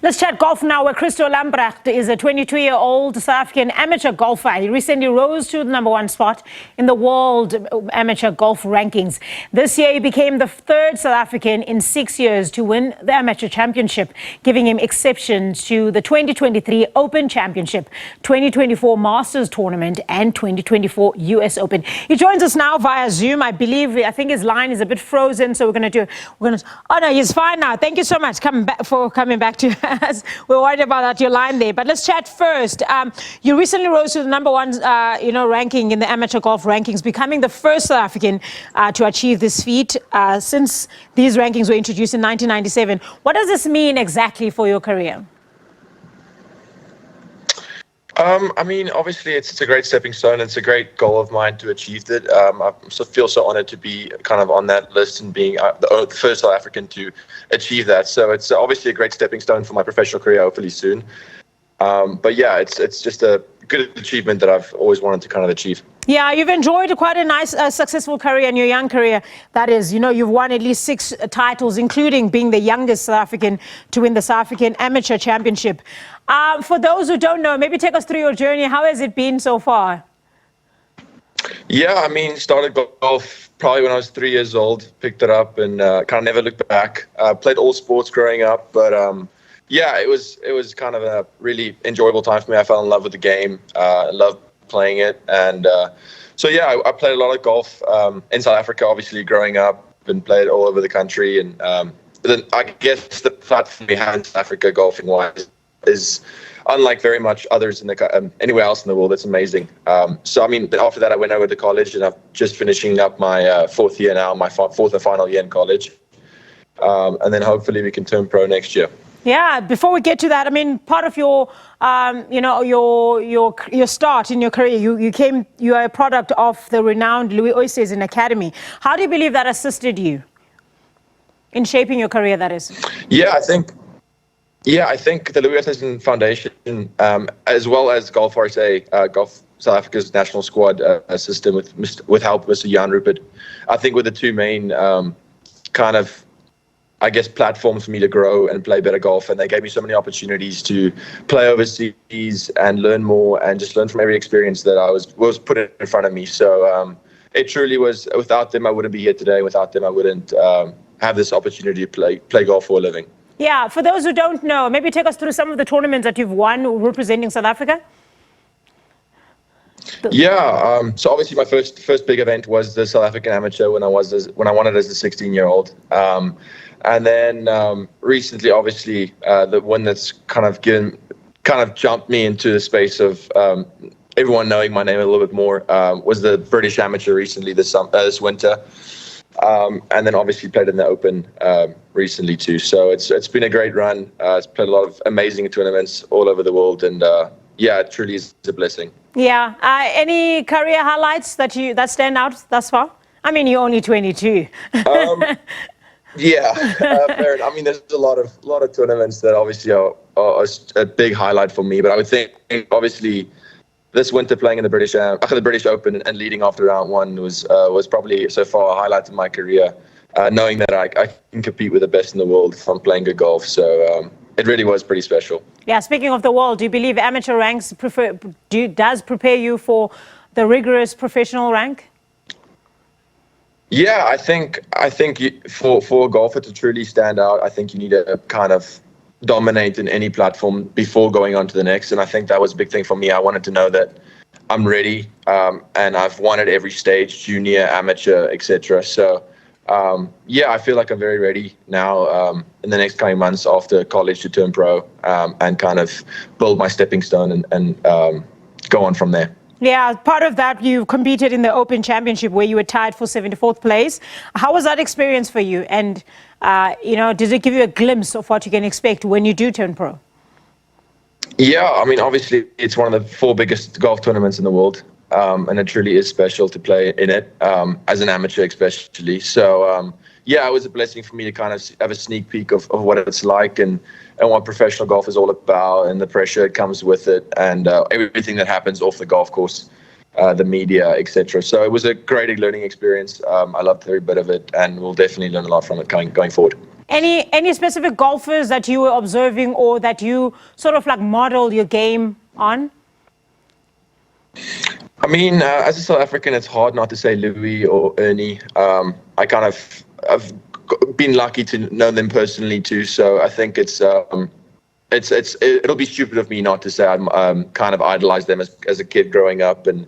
Let's chat golf now, where Christo Lamprecht is a 22-year-old South African amateur golfer. He recently rose to the #1 spot in the world amateur golf rankings. This year, he became the third South African in 6 years to win the amateur championship, giving him exception to the 2023 Open Championship, 2024 Masters Tournament, and 2024 US Open. He joins us now via Zoom. I think his line is a bit frozen, so oh no, he's fine now. Thank you so much for coming back to us. We're worried about your line there, but let's chat first. You recently rose to the #1, ranking in the amateur golf rankings, becoming the first South African to achieve this feat since these rankings were introduced in 1997. What does this mean exactly for your career? Obviously, it's a great stepping stone. It's a great goal of mine to achieve it. I feel so honored to be kind of on that list and being the first South African to achieve that. So it's obviously a great stepping stone for my professional career, hopefully soon. But yeah, it's just a good achievement that I've always wanted to kind of achieve. Yeah, you've enjoyed quite a nice, successful career in your young career. That is, you've won at least 6 titles, including being the youngest South African to win the South African Amateur Championship. For those who don't know, maybe take us through your journey. How has it been so far? Yeah, started golf probably when I was 3 years old, picked it up and kind of never looked back. Played all sports growing up, but yeah, it was kind of a really enjoyable time for me. I fell in love with the game, loved playing it, and so yeah, I played a lot of golf in South Africa, obviously growing up, and played all over the country. And then I guess the platform we have in South Africa golfing wise is unlike very much others in the anywhere else in the world. It's amazing. So after that I went over to college, and I'm just finishing up my 4th year now, my 4th and final year in college, and then hopefully we can turn pro next year. Yeah, before we get to that, part of your, your start in your career, you are a product of the renowned Louis Oosthuizen Academy. How do you believe that assisted you in shaping your career, that is? Yeah, I think the Louis Oosthuizen Foundation, as well as Golf RSA, Golf South Africa's national squad system with help with Mr. Jan Rupert, I think were the two main platforms for me to grow and play better golf. And they gave me so many opportunities to play overseas and learn more, and just learn from every experience that was put in front of me. So it truly was. Without them, I wouldn't be here today. Without them, I wouldn't have this opportunity to play golf for a living. Yeah, for those who don't know, maybe take us through some of the tournaments that you've won representing South Africa. Yeah, so obviously my first big event was the South African Amateur when I won it as a 16-year-old. And then recently, obviously, the one that's kind of jumped me into the space of everyone knowing my name a little bit more was the British Amateur recently this winter. And then obviously played in the Open recently too. So it's been a great run. It's played a lot of amazing tournaments all over the world, and yeah, it truly is a blessing. Yeah. Any career highlights that stand out thus far? You're only 22. Yeah, fair enough. There's a lot of tournaments that obviously are a big highlight for me. But I would think, obviously, this winter playing in the British Open and leading after round 1 was probably so far a highlight of my career. Knowing that I can compete with the best in the world from playing good golf, so it really was pretty special. Yeah. Speaking of the world, do you believe amateur ranks does prepare you for the rigorous professional rank? Yeah, I think for a golfer to truly stand out, I think you need to kind of dominate in any platform before going on to the next. And I think that was a big thing for me. I wanted to know that I'm ready, and I've won at every stage, junior, amateur, etc. So yeah, I feel like I'm very ready now in the next coming months after college to turn pro, and kind of build my stepping stone and go on from there. Yeah, part of that, you competed in the Open Championship where you were tied for 74th place. How was that experience for you? And, did it give you a glimpse of what you can expect when you do turn pro? Yeah, obviously, it's one of the 4 biggest golf tournaments in the world. And it truly is special to play in it, as an amateur especially. So, yeah, it was a blessing for me to kind of have a sneak peek of what it's like and what professional golf is all about, and the pressure that comes with it, and everything that happens off the golf course, the media, etc. So it was a great learning experience. I loved every bit of it, and we'll definitely learn a lot from it going forward. Any specific golfers that you were observing or that you sort of like model your game on? I mean, as a South African, it's hard not to say Louis or Ernie. I've been lucky to know them personally too, so I think it'll be stupid of me not to say I'm kind of idolized them as a kid growing up, and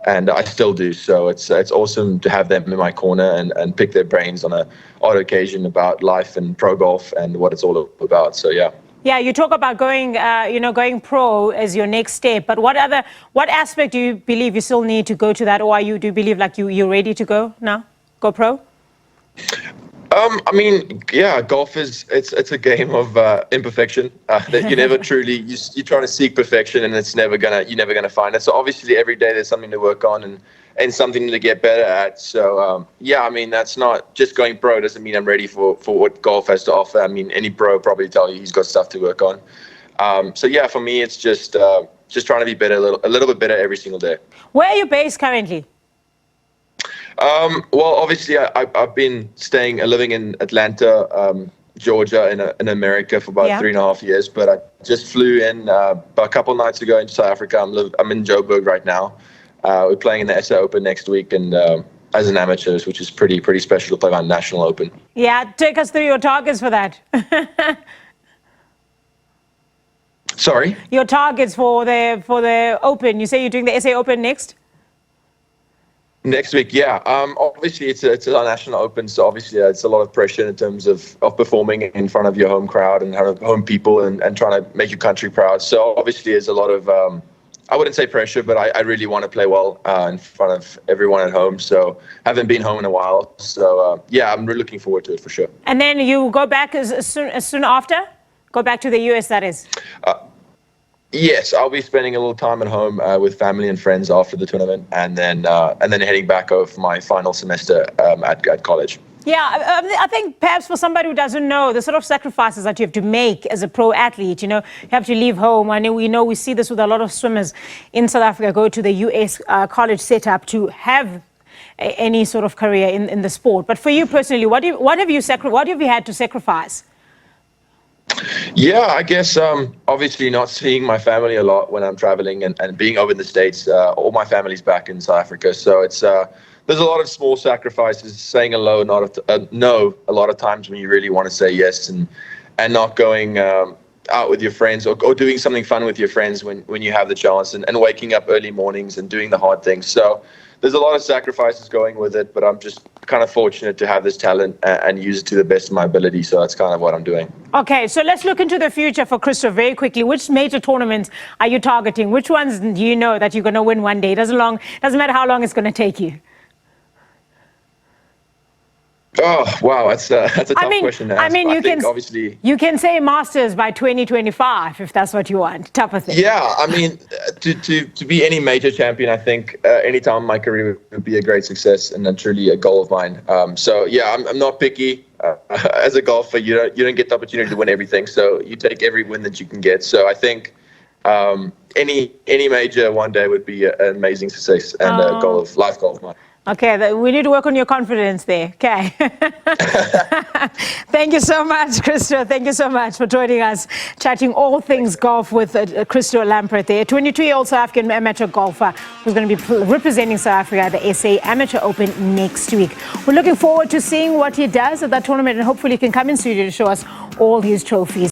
I still do. So it's awesome to have them in my corner and pick their brains on a odd occasion about life and pro golf and what it's all about. So yeah. Yeah, you talk about going, going pro as your next step. But what aspect do you believe you still need to go to that, or do you believe like you're ready to go now, go pro? I mean, yeah, golf it's a game of imperfection. That you never truly you're trying to seek perfection, and you're never gonna find it. So obviously, every day there's something to work on and something to get better at. So yeah, I mean, that's not just going pro doesn't mean I'm ready for what golf has to offer. I mean, any pro probably tell you he's got stuff to work on. So yeah, for me, it's just trying to be better, a little bit better every single day. Where are you based currently? Well, obviously, I've been living in Atlanta, Georgia, in America for about 3.5 years. But I just flew in about a couple nights ago into South Africa. I'm in Joburg right now. We're playing in the SA Open next week, and as an amateur, which is pretty special to play my national open. Yeah, take us through your targets for that. Sorry? Your targets for the Open. You say you're doing the SA Open next? Next week, yeah. Obviously, it's our national open, so obviously it's a lot of pressure in terms of performing in front of your home crowd and home people and trying to make your country proud. So obviously, there's a lot of I wouldn't say pressure, but I really want to play well in front of everyone at home. So I haven't been home in a while. So yeah, I'm really looking forward to it for sure. And then you go back as soon after? Go back to the US, that is? Yes, I'll be spending a little time at home with family and friends after the tournament, and then heading back over for my final semester at college. Yeah, I think perhaps for somebody who doesn't know the sort of sacrifices that you have to make as a pro athlete, you have to leave home. I know we see this with a lot of swimmers in South Africa, go to the US college setup to have any sort of career in the sport. But for you personally, what have you had to sacrifice? Yeah, I guess obviously not seeing my family a lot when I'm traveling and being over in the States. All my family's back in South Africa, so it's there's a lot of small sacrifices. Saying no a lot of times when you really want to say yes, and not going out with your friends or doing something fun with your friends when you have the chance, and waking up early mornings and doing the hard things. So there's a lot of sacrifices going with it, but I'm just kind of fortunate to have this talent and use it to the best of my ability. So that's kind of what I'm doing. Okay, so let's look into the future for Christo very quickly. Which major tournaments are you targeting? Which ones do you know that you're going to win one day? Doesn't matter how long it's going to take you. Oh, wow, that's a tough question to ask. I mean, you can say Masters by 2025 if that's what you want, type of thing. Yeah, I mean, to be any major champion, I think any time in my career would be a great success and truly a goal of mine. So yeah, I'm not picky. As a golfer, you don't get the opportunity to win everything, so you take every win that you can get. So I think any major one day would be an amazing success and a life goal of mine. Okay, we need to work on your confidence there. Okay. Thank you so much, Christo. Thank you so much for joining us, chatting all things golf with Christo Lamprecht there, a 22-year-old South African amateur golfer who's going to be representing South Africa at the SA Amateur Open next week. We're looking forward to seeing what he does at that tournament, and hopefully he can come in studio to show us all his trophies.